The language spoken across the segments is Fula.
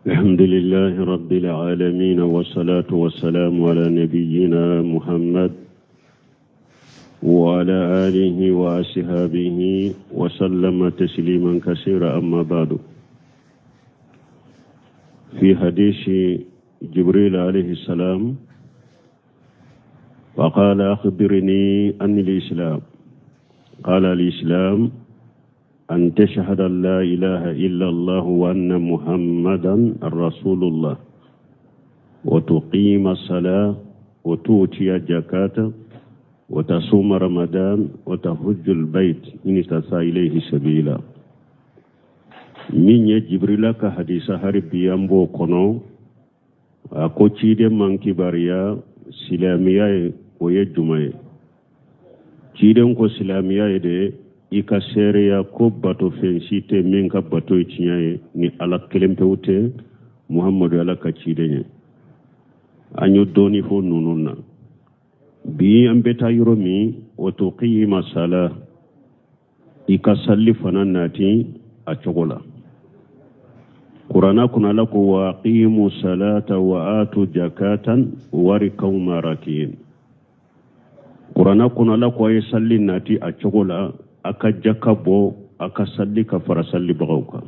الحمد لله رب العالمين والصلاة والسلام على نبينا محمد وعلى آله وأصحابه وسلم تسليما كثيرا. أما بعد، في حديث جبريل عليه السلام فقال: أخبرني عن الإسلام. قال: الإسلام أن تشهد أن لا إله إلا الله وأن محمدا رسول الله وتقيم الصلاة وتؤتي الزكاة وتصوم رمضان وتحج البيت إن استطاع إليه سبيلا. من جبريل كحديث هرب يامبو كونو أكو تشيدي من كباريا سلامية ويجمعي تشيدي كو سلامية دي ika sereya ko bato fensite min ka bato itiyaye ni ala kelempewute muhammadu ala ka cidenye anyo doni fo nununna bi ambeta yuromi wato qiyima sala ika salli fanannati a cogola qur'ana kuna lako wa qimu salata wa atu zakatan warikau marakin. Qur'ana kuna lako ay salli nati a cogola aka jakabo aka salli ka fara salli bagauka.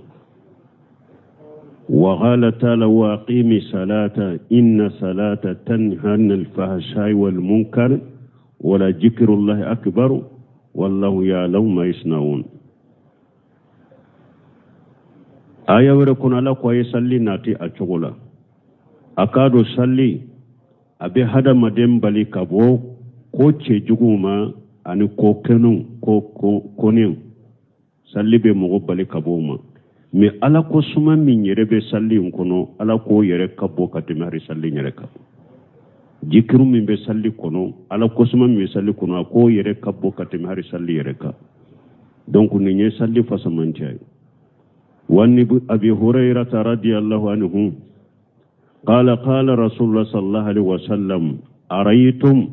Wa qala ta'ala wa aqimi salata inna salata tanha 'anil fahsha'i wal munkar wa la dhikrullahi akbar wallahu ya'lamu ma yasnaun. Aya wara kuna la ko salli nati a chogola akado salli abe hada madem bali kabo ko ce juguma ani ko kenun ko konin salli be mogo bali kaboma me ala ko suma min yere be salli kono ala ko yere kabo katimari salli yere ka jikiru min be salli kono ala ko suma min be salli kono ko yere kabo katimari salli yere ka. Donc ni nye salli fasamantiay wani abi hurairata radiyallahu anhu qala qala rasulullah sallallahu alaihi wasallam araytum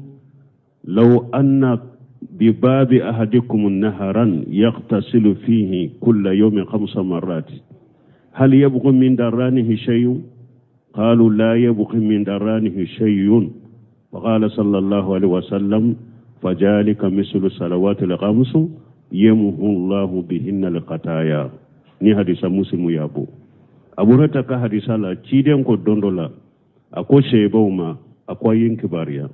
law anna بباب أحدكم نهرا يغتسل فيه كل يوم 5 مرات هل يبغي من درانه شيء؟ قالوا لا يبغي من درانه شيء. وقال صلى الله عليه وسلم فذلك مثل الصلوات الخمس يمحو الله بهن الخطايا. ni hadisa muslimu yabo aburata ka hadisa la ciden ko dondola ako shebawma ako yinki bariya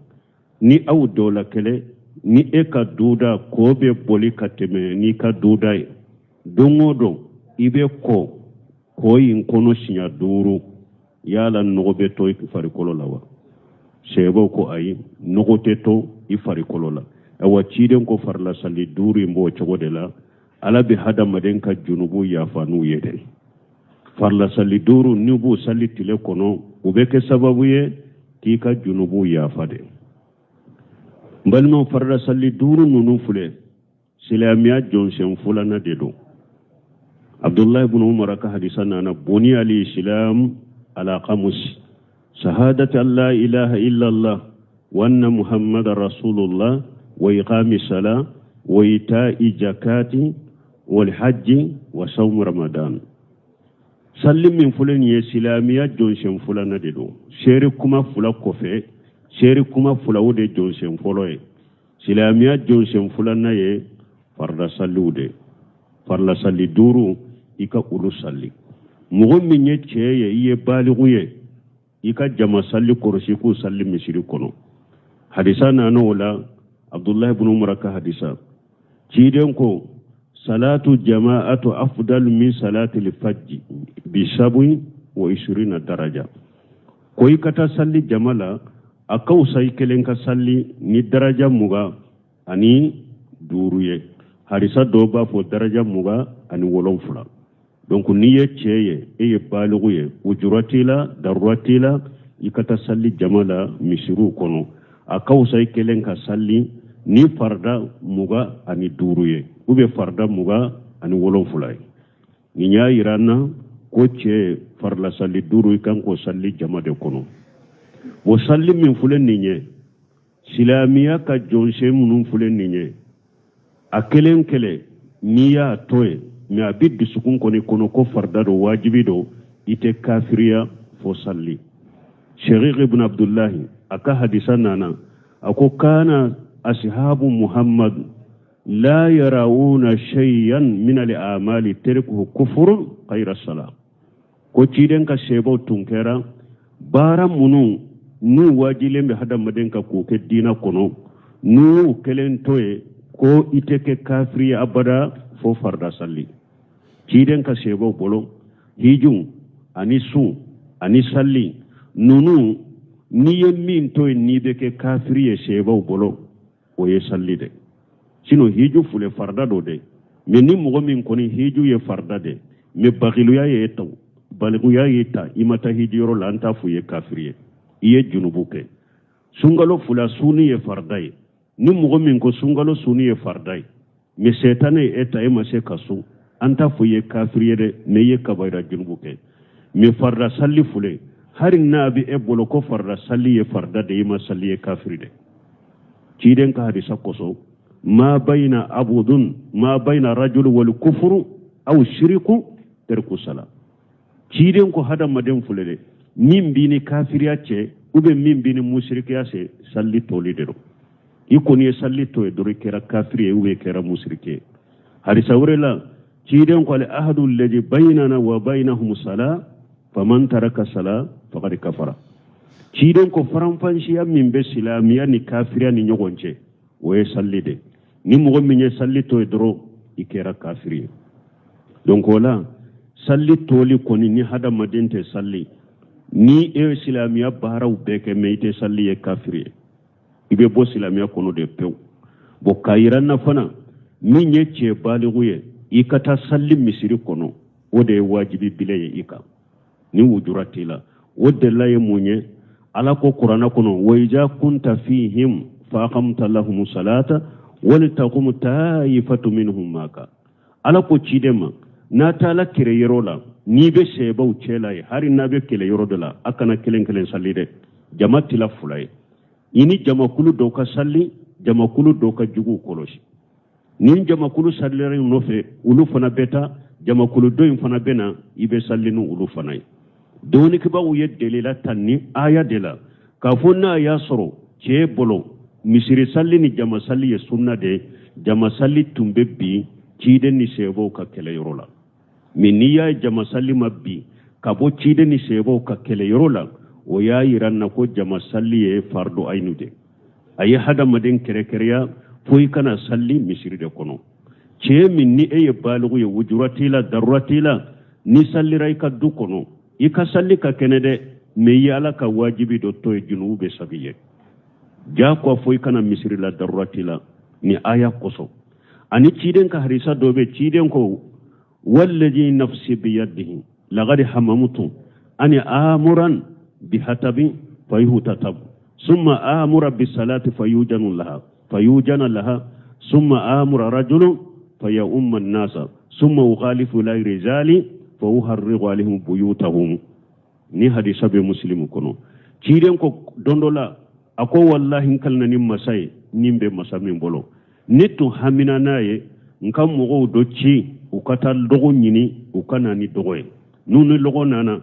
ni aw dola kele ni eka duda ko be boli kateme ni ka duda dongodo ibe ko yin kono shinya duru yala nogobe to ifari kolola wa shebo ko ayi nogote to ifari kolola awa ciden ko farla sali duru mbo chogodela ala bi hada maden ka junubu ya fanu yede farla sali duru nubu sali tile kono ubeke sababu ye ki ka junubu ya fade balma farla salli duru nunu fule silamiya jonsen fulana dedo. Abdullah ibn Umar ka hadisana na buni ali islam ala qamus shahadati an la ilaha illa Allah wa anna muhammadar rasulullah wa iqami salah wa ita'i zakati wal hajji wa sawm ramadan. Sallim min fulen ye silamiya jonsen fulana dedo sheri kuma fula kofe sheri kuma fulawude jonsen foloye silamiya jonsen fulana ye farda sallude farla salli duru ika ulu salli mugo min ye cheye iye baliguye ika jama salli korsi ku salli misiri kono. Hadisa nana wala Abdullah ibn Umar ka hadisa ciden ko salatu jama'atu afdal min salati al-fajr bi 27 daraja ko ikata salli jamala akaw say kelen ka salli ni daraja muga ani duruye harisa doba fo daraja muga ani wolonfula. Donc ni ye cheye e baluye ujuratila darratila ikata salli jamala misiru kono akaw say kelen ka salli ni farda muga ani duruye ube farda muga ani wolonfula. Ni nya irana ko che farla salli duru kan ko salli jamade kono wo salli min fulen ninye silamiya ka jonse munun fulen ninye akelen kele niya toye mi abid sukun koni kono ko farda do wajibi do ite kafiriya fo salli. Shaqiq ibn Abdullah aka hadisan nana ako kana ashabu Muhammad la yarawuna shay'an min al-a'mali tarkuhu kufrun ghayra salat. Ko ciden ka sebo tunkera bara munu nu wajilen be hadamaden ka ko ke dina kono nu kelen toye ko iteke kafiri abada fo farda salli. Ciden ka sebo bolo hijun ani su ani salli nunu ni min toye ni be ke kafiri sebo bolo o ye salli de. Sino hiju fule farda do de me ni mogo min koni hiju ye farda de me bagiluya ye taw baliguya ye ta imata hijiro la anta fu ye kafiriye iye junubu ke sungalo fula suni ye farda ye ni mogo min ko sungalo suni ye farda ye me setane eta e ma se kasu anta fu ye kafiriye de me ye kabaira junubu ke me farda salli fule hari nabi e bolo ko farda salli ye farda de ima salli ye kafiri de ciden ka hadisa koso ما بين عبد ما بين رجل والكفر أو الشرك ترك الصلاة. كيدن كو هذا مدن فلده مين بيني كافرياتي وبين مين بيني مشركياتي سالي تولي درو. يكون يسالي توي درو كرا كافري وبين كرا مشركي. هذه سورة كيدن كو الأحد الذي بيننا وبينهم الصلاة فمن ترك الصلاة فقد كفر. كيدن كو فرنفانشيا مين بسلاميا ني كافريا ني نيغونچه ويسالي ده. Ni mogo minye salli to dro ikera kafiri. Donc wala salli toli koni ni hada madente salli ni e islamia baraw beke meite salli e kafiri. Ibe bo islamia kono de pew. Bo kayran na fana minye che baliguye ikata salli misiri kono o de wajibi bileye ika. Ni wujuratila o de laye munye ala ko qur'ana kono wa ija kunta fihim fa aqamta lahumus salata ولتقوم طائفة منهم معك ala ko cidema na tala kire yerola ni be sebaw celay hari na be kele yerodala akana kelen kelen salli de jama tila fulay ini jama kulu do ka salli jama kulu do ka jugu kolosi ni jama kulu sallere no fe ulu fana beta jama kulu do in fana bena ibe sallinu ulu fana doni ke ba uye delila tanni aya dela ka fonna ya soro ce bolo misiri salli ni jama salli ye sunna de jama salli tumbe bi cide ni sebo ka kele yorola min ni ya jama salli mabbi ka bo cide ni sebo ka kele yorola o ya yiranna ko jama salli ye fardu ainude ayi hada maden kere kereya foyi kana salli misiri de kono ce min ni eye balugu ye wujuratila daruratila ni salli ray ka du kono ika salli ka kenede me yala ka wajibi do to e junube sabiye ja ko foy kana misri la darratila ni aya koso ani ciden ka harisa dobe ciden ko wallazi nafsi bi yadihi laqad hamamtu ani amuran bi hatabi fayhutatab summa amura bis salati fayujanu laha summa amura rajulun fayumma an-nasa summa ukhalifu la rijali fa uharriqu alaihim buyutahum ni hadisa be muslimu kono ciden ko dondola ako wallahi kalna nim masay nimbe masamin bolo nitu hamina naye nkam mogo do ci ukata dogo nyini ukana ni dogoy nunu logo nana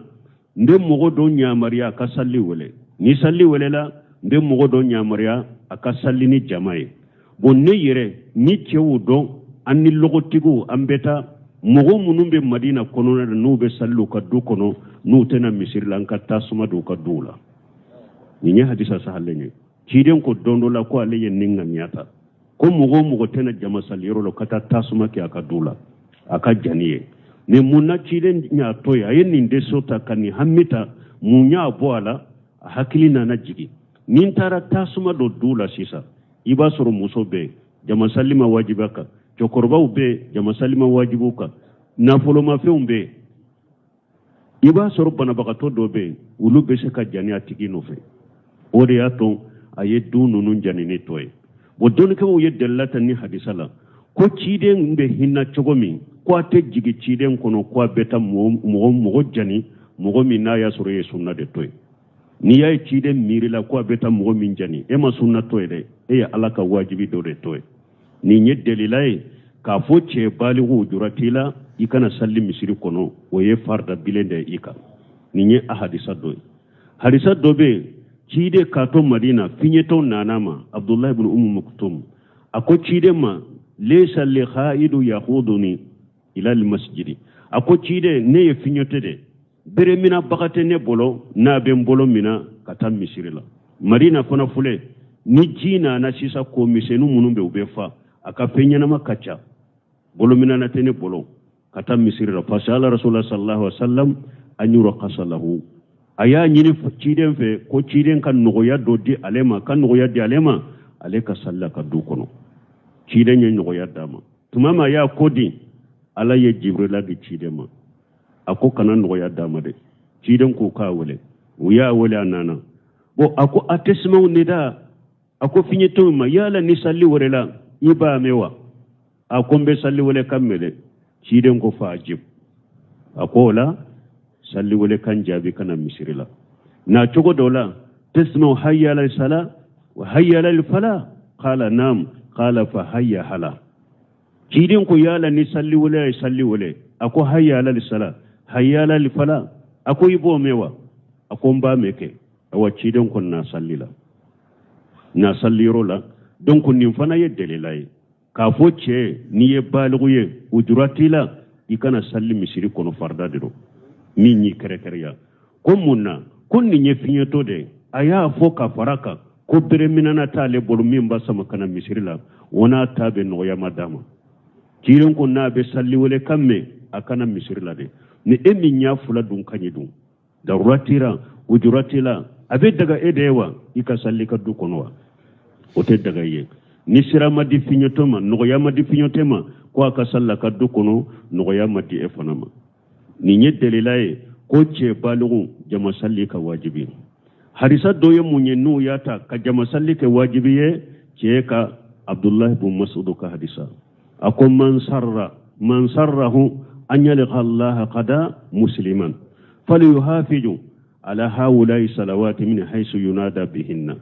nde mogo do nyamariya ka salli wele ni salli wele la nde mogo do nyamariya aka salli ni jamae bonne yere ni cewu do anni logo tigu ambeta mogo munumbe madina kono na nube sallu ka du kono nu tena misir lanka tasuma do ka dula ni hadisa sahalenye ciden ko dondola ko ale yen ninga nyata ko mugo tena jama saliro lo kata tasuma ki aka dula aka janiye ne munna ciden nya to ya yen ninde sota kani hammita munya boala hakili na jigi nin tara tasuma do dula sisa iba soro musobe jama salima wajibaka jokorba ube jama salima wajibuka na folo ma feumbe iba soro bana bakato dobe ulu be se ka janiya tigi no fe ode yato aye dunu nun janini toy bo don ke wo yedellata ni hadisala ko ciden be hinna chogomi ko ate jigi ciden kono ko beta mo jani mo mi na ya suru sunna de toy ni ya ciden mirila ko beta mo min jani e ma sunna toy de e alaka wajibi do de toy ni nyedelilay ka fo che baligu juratila ikana salli misiri kono o ye farda bilende ika ninye a hadisa dobe cide kato madina finyeto nanama abdullah ibn maktum ako cide ma laysa li khaidu yahuduni ila al masjidi ako cide ne ye finyote de bere mina bakate ne bolo na ben bolo mina kata misirila madina fana fule ni jina na sisa ko misenu munumbe ubefa aka penyanama kacha bolo mina na tene bolo kata misirila fasala rasulullah sallallahu alaihi wasallam anyura qasalahu aya nyini ciden fe ko ciden kan nogoya do di alema kan nogoya di alema aleka sallaka du kono ciden nyen nogoya dama tumama ya kodi ala ye jibrila gi ciden ma ako kana nogoya dama de ciden ko ka wole uya wole anana bo ako atesma nida ako finyeto ma yala ni salli worela iba mewa ako mbe salli wole kammele ciden ko faajib ako la salli wole kan jaabi kana misirila na cogo dola tasma'u hayya ala sala wa hayya ala fala qala nam qala fa hayya hala cidin ko yala ni salli wole ako hayya ala sala hayya ala fala ako ibo mewa ako mba meke awa cidin ko na sallila na salliro la donc nin fana ye delilay ka fo ce ni ye baliguye uduratila ikana salli misiri kono farda de do min yi kere-kereya ko munna kun ni nye finyeto de aya fo ka faraka ko bere minana tale bolu min ba sama kana misiri la wana tabe noya madama kiren ko na be salli wole kamme akana misiri la de ni emi nya fula dun kanyi dun daruratira ujuratila abe daga edewa ika salli ka du konwa ote daga ye ni sira madi finyeto ma noya madi finyote ma ko aka salla ka du kono noya madi efanama ni nye dalilaye ko ce balugu jama salli ka wajibi harisa doye munye nu yata ka jama salli ka wajibi ye ce ka abdullah ibn mas'ud ka hadisa ako man sarrahu an yalqa allah qada musliman falyuhafiju ala haula'i salawati min haythu yunada bihinna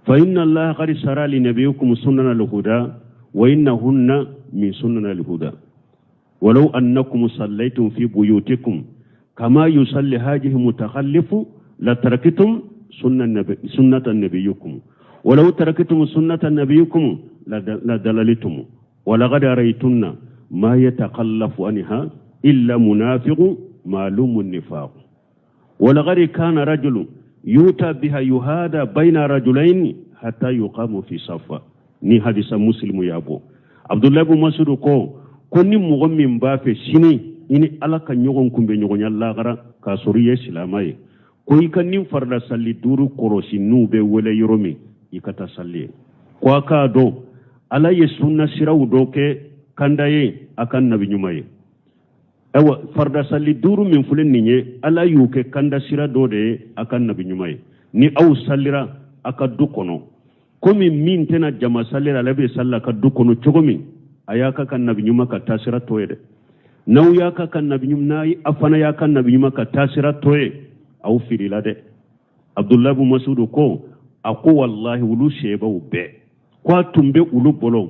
fa inna allah qad sara li nabiyikum sunnana al-huda wa innahunna min sunnana al-huda ولو أنكم صليتم في بيوتكم كما يصلي هذه متخلف لتركتم سنة نبيكم ولو تركتم سنة نبيكم لدللتم ولقد رأيتن ما يتخلف عنها إلا منافق معلوم النفاق ولقد كان رجل يؤتى بها يهادى بين رجلين حتى يقام في صفا ni hadisa muslim yabo abdullah ibn mas'ud ko ni mogo min b'a fɛ sini ini ala ka ɲɔgɔn kunbɛ ɲɔgɔnya lagara k'a sɔrɔ i ye silama ye ko i ka nin farida salli duuru kɔrɔsi n'u bɛ wele yɔrɔ min i ka taa salli ye ko a k'a dɔn ala ye sunna siraw dɔ kɛ kanda ye a ka nabi ɲuman ye ayiwa farida salli duuru min filɛ nin ye ala y'u kɛ kanda sira dɔ de ye a ka nabi ɲuman ye ni aw sallira a ka du kɔnɔ komi min tɛna jama sallira ale bɛ salla a ka du kɔnɔ cogo min ayaka kan nabi nyuma ka tasira toye de naw yaka kan nabi nyum nayi afana yaka nabi nyuma ka tasira toye aw firila de abdullah ibn mas'ud ko ako wallahi wulu sheba ube ko tumbe ulu bolo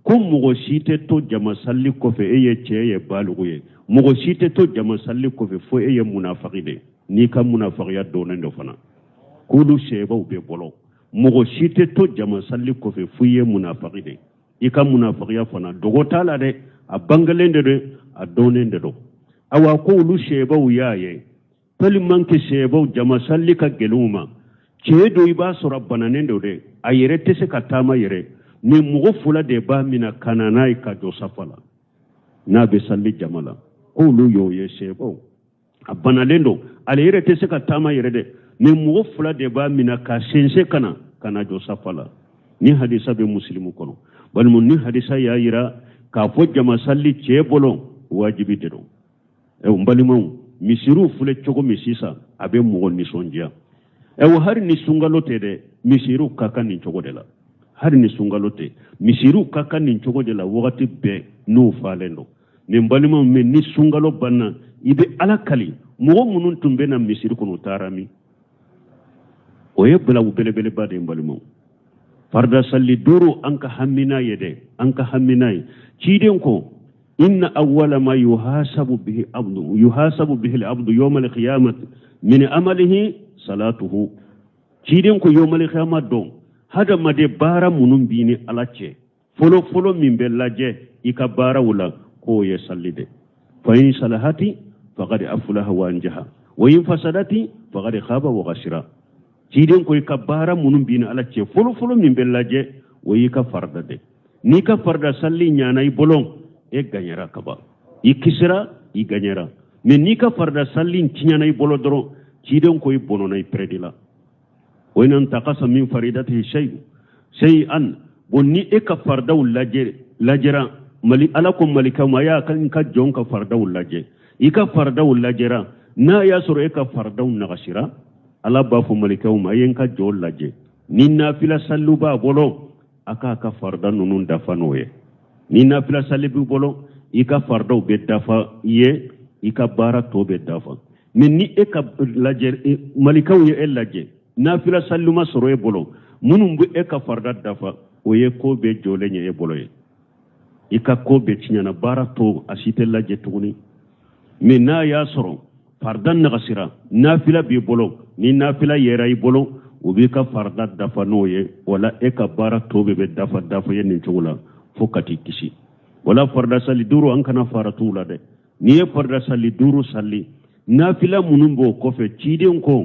ko mugo shite to jama salli ko fe eye cheye balugo ye mugo shite to jama salli ko fe fo eye munafiqi de ni ka munafiqiya donen do fana ko lu sheba ube bolo mugo shite to jama salli ko fe fo eye munafiqi de ika munafiqiya fana dogota la de a bangalende de a donende do awa ko lu shebaw yaye tali manke shebaw jama salli ka geluma ce do iba so rabbana nendo de ayere tese ka tama yere ni mugo fula de ba mina kanana ka do safala na be salli jamala ko lu yo ye shebaw abana lendo ayere tese ka tama yere de ni mugo fula de ba mina ka sense kana do safala ni hadisa be muslimu kono bal mun ni hadisa ya yira ka fo jama salli ce bolon wajibi de do e mbalimon misiru fule chogo misisa abe mugo ni sonjia e wo har ni sungalote de misiru kaka ni chogo de la har ni sungalote misiru kaka ni chogo de la wakati be no falendo ni mbalimon me ni sungalo banna ibe alakali mugo munun tumbe na misiru kono tarami o ye bela bele bade mbalimon farda salli duru anka hammina yede anka hamminai ciden ko إن أول ما يحاسب به العبد يوم القيامة من عمله صلاته تيدين كو يوم القيامة دون هذا ما دي بارا منون بيني على تشي فلو من بلاجه إكا بارا ولا كو يصلي دي فإن صلحتي فقد أفلح وأنجح وإن فسدتي فقد خاب وخسر تيدين كو إكا بارا منون بيني على تشي فلو من بلاجه وإكا فرد دي نيكا فرد صلي نانا يبولون e gagnera kaba i kisira i gagnera mais ni ka farda sallin tinyana i bolo doro ciden ko i bonona i predila waynan taqasa min faridatihi shay'an bonni e ka farda lajera mali alakum malika ma ya kan ka jon ka farda laje i ka farda lajera na ya soro e ka farda nagashira ala ba fu malika ma yen ka jon laje ni nafila sallu ba bolo aka ka farda nunun dafanoye ni nafila salibi bolo ika fardaw be dafa ye ika bara to be dafa men ni e ka laje malikaw ye elaje nafila salluma soro e bolo munum bu e ka farda dafa o ye ko be jole nye e bolo ye ika ko be tinyana bara to asite laje tuguni men na ya soro fardan nagasira nafila bi bolo ni nafila yera i bolo ubi ka farda dafa no ye wala e ka bara to be dafa ye nin tugula fokati kisi wala farda sali duru an kana faratu la de ni e farda sali duru sali nafila munumbo kofe ciden ko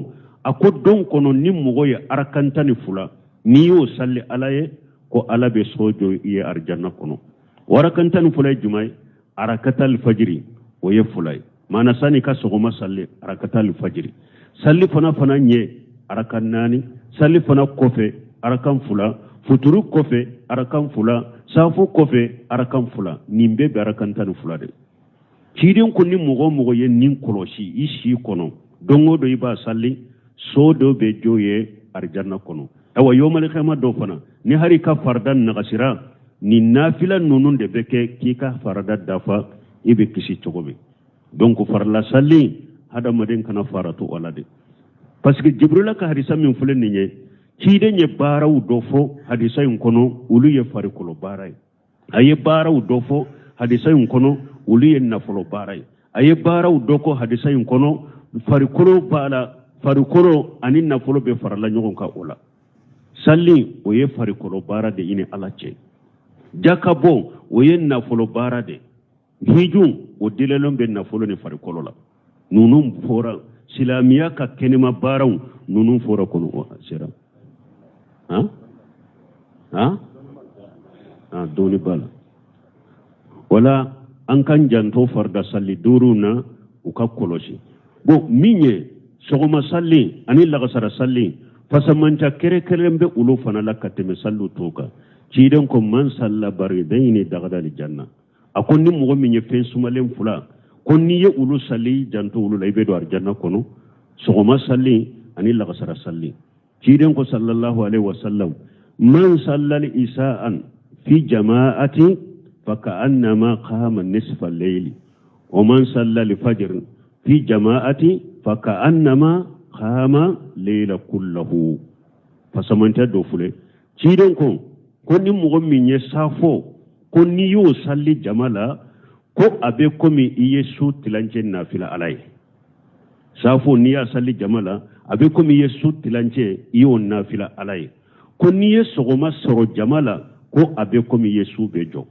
ako don kono ni mogo ye arakantani fula ni yo sali alaye ko alabe sojo ye arjanna kono warakantani fula jumay arakatal fajri o ye fulay mana sani ka sogoma sali arakatal fajri sali fana nye arakan nani sali fana kofe arakan fula futuru kofe arakan fula safu kofe arakan fula nimbe be arakan tan fula de cidin ko ni mogo ye nin kolosi isi kono dongo do iba salli so do be joye arjanna kono awa yomal khama do fana ni hari ka fardan nagasira ni nafila nunun de beke kika farada dafa ibe kisi togobe donc farla salli hada maden kana faratu walade parce que jibril ka hadisa min fulen ni cide nye baraw dofo hadisa yunkono ulu ye farikolo baray aye baraw dofo hadisa yunkono ulu ye nafolo baray aye baraw doko hadisa yunkono farikolo ani nafolo be farala nyogon ka ola salli o ye farikolo bara de ine alache jakabo o ye nafolo bara de hijun o dilelon be nafolo ne farikolo la nunum fora silamiya ka kenema baraw nunum fora kono sera doni bala wala an kan janto farda salli duruna uka kolosi bo minye sogoma salli ani lagasara salli fasamanta kere be ulu fana la kateme sallu toka ciden ko man salla baridaini dagadal janna akon ni mo minye fe sumalen fula kon ni ye ulu salli janto ulu laybe do arjanna kono sogoma salli ani lagasara salli ciden ko sallallahu alaihi wasallam man sallal isa'an fi jama'ati فكأنما قام نصف الليل ومن صلى الفجر في جماعة فكأنما قام ليل كله فسمنت دوفله تيدون كوني مغمين يسافو كوني يو صلي جمالا كو أبي كومي يسو تلانجي نافلة عليه سافو نيا صلي جمالا أبي كومي يسو تلانجي يو نافلة عليه كوني يسوغما سرو جمالا كو أبي كومي يسو بيجو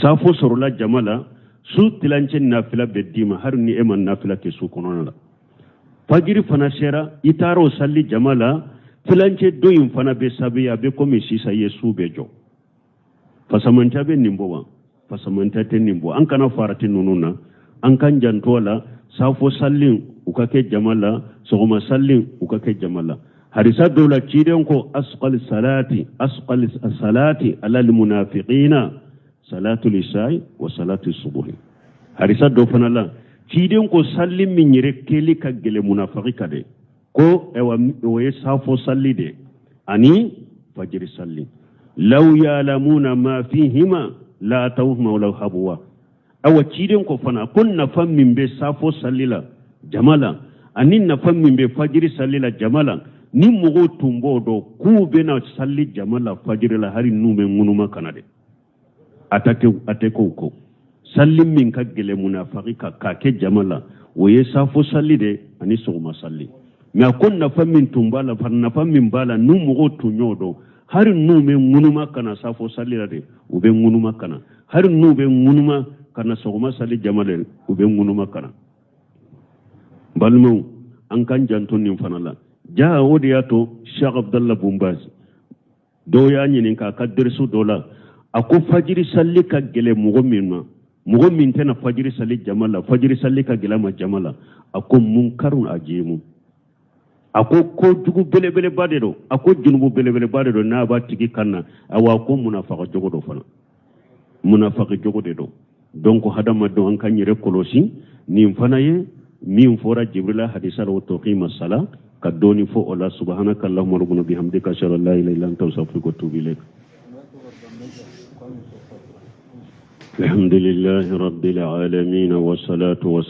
safo sorola jamala su tilance nafila bedima har ni eman nafila ke su konona la fajiri fana sera itaro salli jamala tilance doyin fana be sabiya be komi sisa yesu bejo fasamanta be nimbo wa fasamanta te nimbo an kana farati nununa an kan jantola safo sallin ukake jamala sogoma sallin ukake jamala harisa dola ciden ko asqal salati ala al munafiqina salatul isai wa salatul subuhi harisa do fana la ciden ko salli min yere keli ka gele munafiki kade ko ewa we safo salli de ani fajr salli law ya'lamuna ma fihima la tawhuma wala habwa awa ciden ko fana kun na fam min be safo salli la jamala ani na fam min be fajr salli la jamala ni mugo tumbo do ku be na salli jamala fajr la hari nume ngunuma kanade atake ko salli min ka gele munafiki ka ke jamala wo ye safo salli de ani sogoma salli mais akon nafa min tumbala far nafa min bala nu mogo tunyodo har nu be ngunuma kana safo salli de u be ngunuma kana har nu be ngunuma kana sogoma salli jamale u be ngunuma kana balmu an kan janton nin fanala ja wodiyato Sheikh Abdallah Bumbaz do ya nyinin ka kadirsu dola ako fajiri salli ka gele mogo min tana fajiri salli jamala fajiri salli ka gele ma jamala ako munkarun ajimu ako ko jugu bele bade do ako junubu bele bade do na ba tigi kanna awa ko munafaqa jogo do fana munafaqa jogo de do donc hadama do an kan yire kolosi ni fana ye min fora jibrila hadisa wa tuqima sala kadoni fo Allah subhanaka allahumma rabbuna bihamdika ashhadu an la ilaha illa anta astaghfiruka wa atubu ilaik. الحمد لله رب العالمين والصلاة والسلام